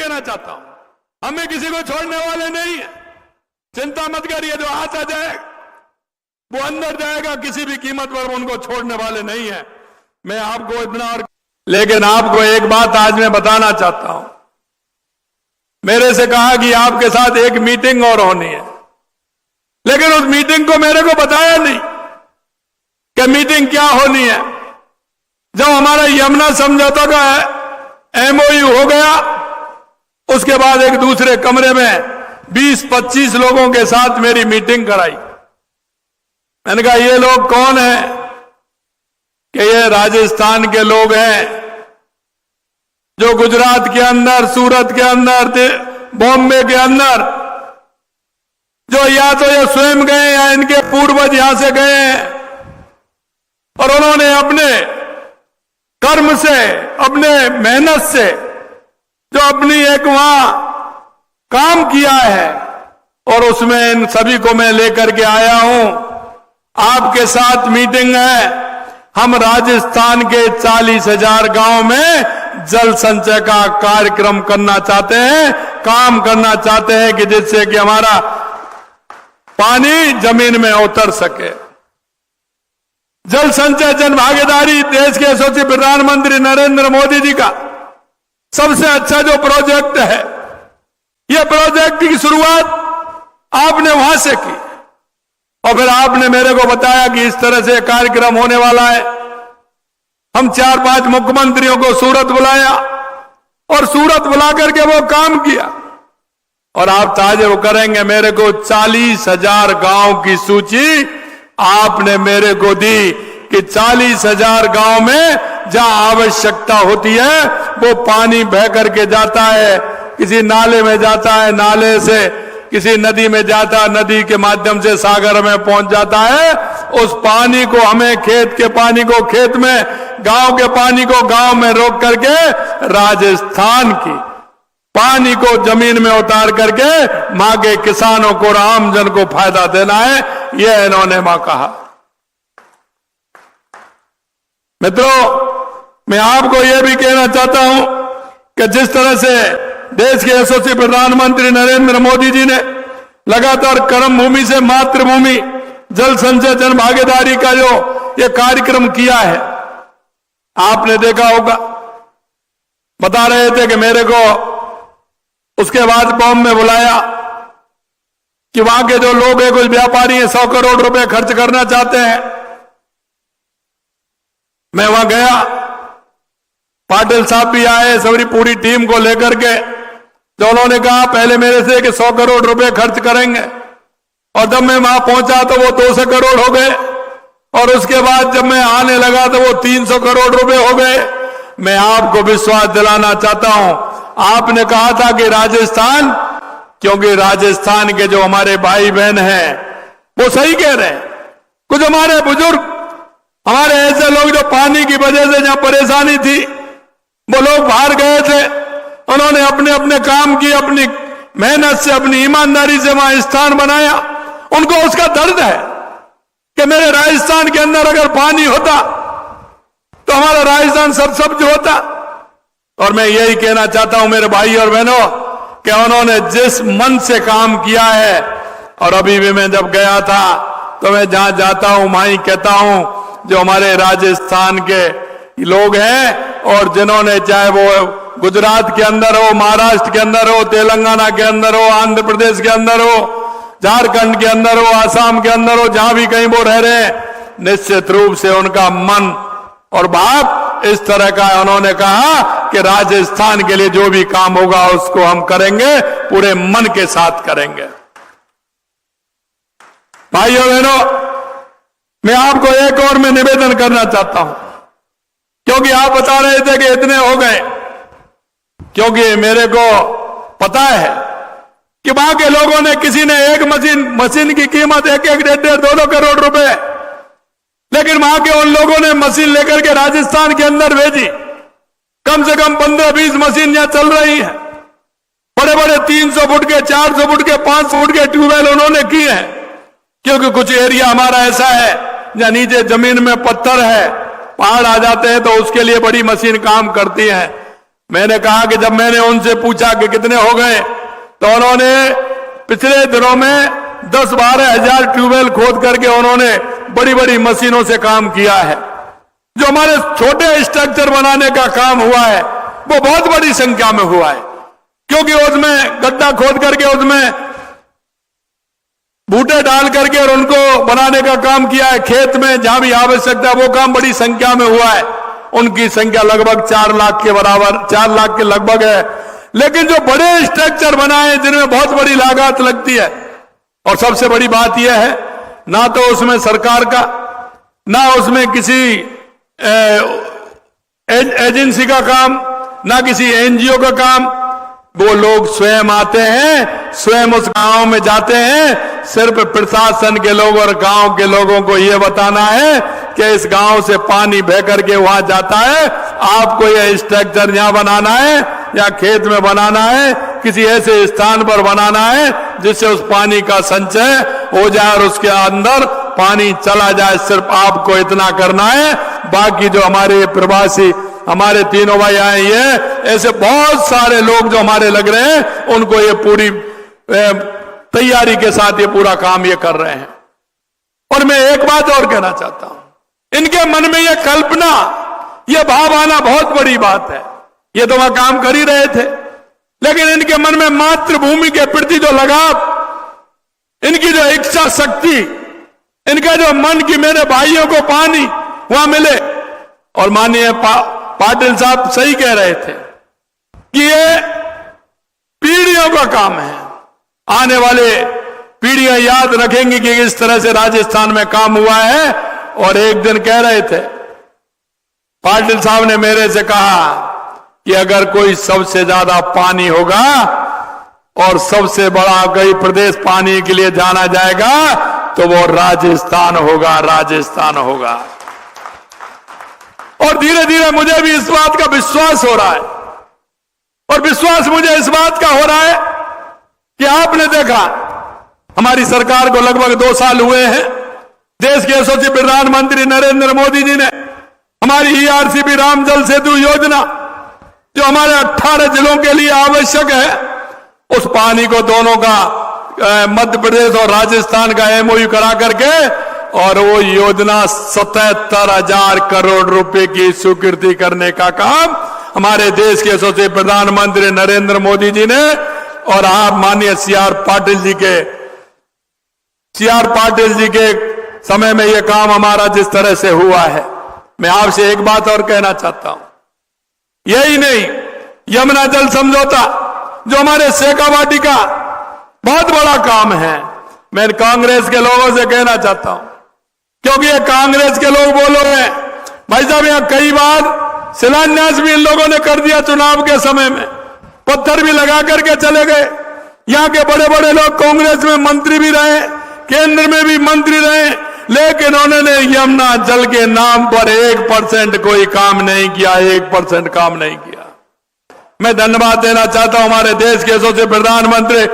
कहना चाहता हूं, हमें किसी को छोड़ने वाले नहीं है। चिंता मत करिए, जो हाथ आ जाए वो अंदर जाएगा, किसी भी कीमत पर उनको छोड़ने वाले नहीं है। मैं आपको इतना लेकिन आपको एक बात आज मैं बताना चाहता हूं। मेरे से कहा कि आपके साथ एक मीटिंग और होनी है, लेकिन उस मीटिंग को मेरे को बताया नहीं कि मीटिंग क्या होनी है। जब हमारा यमुना समझौता का एमओयू हो गया, उसके बाद एक दूसरे कमरे में 20-25 लोगों के साथ मेरी मीटिंग कराई। मैंने कहा ये लोग कौन है? कि ये राजस्थान के लोग हैं जो गुजरात के अंदर, सूरत के अंदर, बॉम्बे के अंदर, जो या तो ये स्वयं गए या इनके पूर्वज यहां से गए हैं और उन्होंने अपने कर्म से, अपने मेहनत से जो अपनी एक वहां काम किया है, और उसमें इन सभी को मैं लेकर के आया हूं। आपके साथ मीटिंग है। हम राजस्थान के 40,000 गांव में जल संचय का कार्यक्रम करना चाहते हैं, काम करना चाहते हैं कि जिससे कि हमारा पानी जमीन में उतर सके। जल संचय जन भागीदारी देश के यशस्वी प्रधानमंत्री नरेंद्र मोदी जी का सबसे अच्छा जो प्रोजेक्ट है, यह प्रोजेक्ट की शुरुआत आपने वहां से की और फिर आपने मेरे को बताया कि इस तरह से कार्यक्रम होने वाला है। हम 4-5 मुख्यमंत्रियों को सूरत बुलाया और सूरत बुला करके वो काम किया। और आप ताजुब करेंगे, मेरे को 40,000 गांव की सूची आपने मेरे को दी कि 40,000 गांव में जहां आवश्यकता होती है वो पानी बह करके जाता है, किसी नाले में जाता है, नाले से किसी नदी में जाता, नदी के माध्यम से सागर में पहुंच जाता है। उस पानी को हमें, खेत के पानी को खेत में, गांव के पानी को गांव में रोक करके राजस्थान की पानी को जमीन में उतार करके मां के किसानों को और आमजन को फायदा देना है, यह इन्होंने मां कहा। मित्रों, मैं आपको यह भी कहना चाहता हूं कि जिस तरह से देश के यशस्वी प्रधानमंत्री नरेंद्र मोदी जी ने लगातार कर्म भूमि से मातृभूमि जल संचय जन भागीदारी का जो ये कार्यक्रम किया है, आपने देखा होगा। बता रहे थे कि मेरे को उसके बाद बॉम्बे में बुलाया कि वहां के जो लोग हैं, कुछ व्यापारी हैं, 100 करोड़ रुपए खर्च करना चाहते हैं। मैं वहां गया, पाटिल साहब भी आए, सभी पूरी टीम को लेकर के। जो उन्होंने कहा पहले मेरे से कि 100 करोड़ रुपए खर्च करेंगे, और जब मैं वहां पहुंचा तो वो 200 करोड़ हो गए, और उसके बाद जब मैं आने लगा तो वो 300 करोड़ रुपए हो गए। मैं आपको विश्वास दिलाना चाहता हूं, आपने कहा था कि राजस्थान, क्योंकि राजस्थान के जो हमारे भाई बहन हैं वो सही कह रहे हैं। कुछ हमारे बुजुर्ग, हमारे ऐसे लोग जो पानी की वजह से जहां परेशानी थी, वो लोग बाहर गए थे, उन्होंने अपने अपने काम की, अपनी मेहनत से, अपनी ईमानदारी से वहां स्थान बनाया। उनको उसका दर्द है कि मेरे राजस्थान के अंदर अगर पानी होता तो हमारा राजस्थान सरसब्ज होता। और मैं यही कहना चाहता हूं मेरे भाई और बहनों कि उन्होंने जिस मन से काम किया है, और अभी भी मैं जब गया था तो मैं जहां जाता हूं वहां ही कहता हूं, जो हमारे राजस्थान के लोग हैं और जिन्होंने, चाहे वो गुजरात के अंदर हो, महाराष्ट्र के अंदर हो, तेलंगाना के अंदर हो, आंध्र प्रदेश के अंदर हो, झारखंड के अंदर हो, आसाम के अंदर हो, जहां भी कहीं वो रह रहे हैं, निश्चित रूप से उनका मन और भाव इस तरह का है। उन्होंने कहा कि राजस्थान के लिए जो भी काम होगा उसको हम करेंगे, पूरे मन के साथ करेंगे। भाइयों बहनों, मैं आपको एक और मैं निवेदन करना चाहता हूं, क्योंकि आप बता रहे थे कि इतने हो गए, क्योंकि मेरे को पता है कि वहां के लोगों ने, किसी ने एक मशीन की कीमत 1-1, 1.5, 2-2 करोड़ रुपए, लेकिन वहां के उन लोगों ने मशीन लेकर के राजस्थान के अंदर भेजी। कम से कम 15-20 मशीन यहां चल रही है। बड़े बड़े 300 फुट के, 400 फुट के, 500 फुट के ट्यूबवेल उन्होंने किए हैं, क्योंकि कुछ एरिया हमारा ऐसा है जहां नीचे जमीन में पत्थर है, पहाड़ आ जाते हैं तो उसके लिए बड़ी मशीन काम करती है। मैंने कहा कि जब मैंने उनसे पूछा कि कितने हो गए, तो उन्होंने पिछले दिनों में 10-12 हजार ट्यूबवेल खोद करके उन्होंने बड़ी बड़ी मशीनों से काम किया है। जो हमारे छोटे स्ट्रक्चर बनाने का काम हुआ है वो बहुत बड़ी संख्या में हुआ है, क्योंकि उसमें गड्ढा खोद करके उसमें बूटे डाल करके और उनको बनाने का काम किया है। खेत में जहां भी आवश्यकता वो काम बड़ी संख्या में हुआ है। उनकी संख्या लगभग 4 लाख के बराबर, 4 लाख के लगभग है। लेकिन जो बड़े स्ट्रक्चर बनाए जिनमें बहुत बड़ी लागत लगती है, और सबसे बड़ी बात यह है ना तो उसमें सरकार का, ना उसमें किसी एजेंसी का काम, ना किसी एनजीओ का काम, वो लोग स्वयं आते हैं, स्वयं उस गांव में जाते हैं। सिर्फ प्रशासन के लोग और गांव के लोगों को यह बताना है कि इस गांव से पानी बह करके वहां जाता है, आपको यह स्ट्रक्चर यहां बनाना है या खेत में बनाना है, किसी ऐसे स्थान पर बनाना है जिससे उस पानी का संचय हो जाए और उसके अंदर पानी चला जाए। सिर्फ आपको इतना करना है। बाकी जो हमारे प्रवासी, हमारे तीनों भाई आए, ये ऐसे बहुत सारे लोग जो हमारे लग रहे हैं, उनको ये पूरी तैयारी के साथ ये पूरा काम ये कर रहे हैं। और मैं एक बात और कहना चाहता हूं, इनके मन में ये कल्पना, ये भाव आना बहुत बड़ी बात है। ये तो वहां काम कर ही रहे थे, लेकिन इनके मन में मातृभूमि के प्रति जो लगाव, इनकी जो इच्छा शक्ति, इनका जो मन की मेरे भाइयों को पानी वहां मिले। और माननीय पाटिल साहब सही कह रहे थे कि ये पीढ़ियों का काम है। आने वाले पीढ़ियां याद रखेंगी कि इस तरह से राजस्थान में काम हुआ है। और एक दिन कह रहे थे, पाटिल साहब ने मेरे से कहा कि अगर कोई सबसे ज्यादा पानी होगा और सबसे बड़ा कोई प्रदेश पानी के लिए जाना जाएगा तो वो राजस्थान होगा, राजस्थान होगा। और धीरे धीरे मुझे भी इस बात का विश्वास हो रहा है, और विश्वास मुझे इस बात का हो रहा है कि आपने देखा हमारी सरकार को लगभग 2 साल हुए हैं। देश के यशस्वी प्रधानमंत्री नरेंद्र मोदी जी ने हमारी ईआरसीपी राम जल सेतु योजना, जो हमारे 18 जिलों के लिए आवश्यक है, उस पानी को दोनों का मध्य प्रदेश और राजस्थान का एमओयू करा करके, और वो योजना 77,000 करोड़ रुपए की स्वीकृति करने का काम हमारे देश के यशस्वी प्रधानमंत्री नरेंद्र मोदी जी ने और आप माननीय सीआर पाटिल जी के समय में यह काम हमारा जिस तरह से हुआ है। मैं आपसे एक बात और कहना चाहता हूं, यही नहीं, यमुना जल समझौता जो हमारे शेखावाटी का बहुत बड़ा काम है, मैं कांग्रेस के लोगों से कहना चाहता हूं, क्योंकि ये कांग्रेस के लोग बोल रहे हैं, भाई साहब यहां कई बार शिलान्यास भी इन लोगों ने कर दिया, चुनाव के समय में पत्थर भी लगा करके चले गए। यहां के बड़े बड़े लोग कांग्रेस में मंत्री भी रहे, केंद्र में भी मंत्री रहे, लेकिन उन्होंने यमुना जल के नाम पर 1% कोई काम नहीं किया, 1% काम नहीं किया। मैं धन्यवाद देना चाहता हूं हमारे देश के यशस्वी प्रधानमंत्री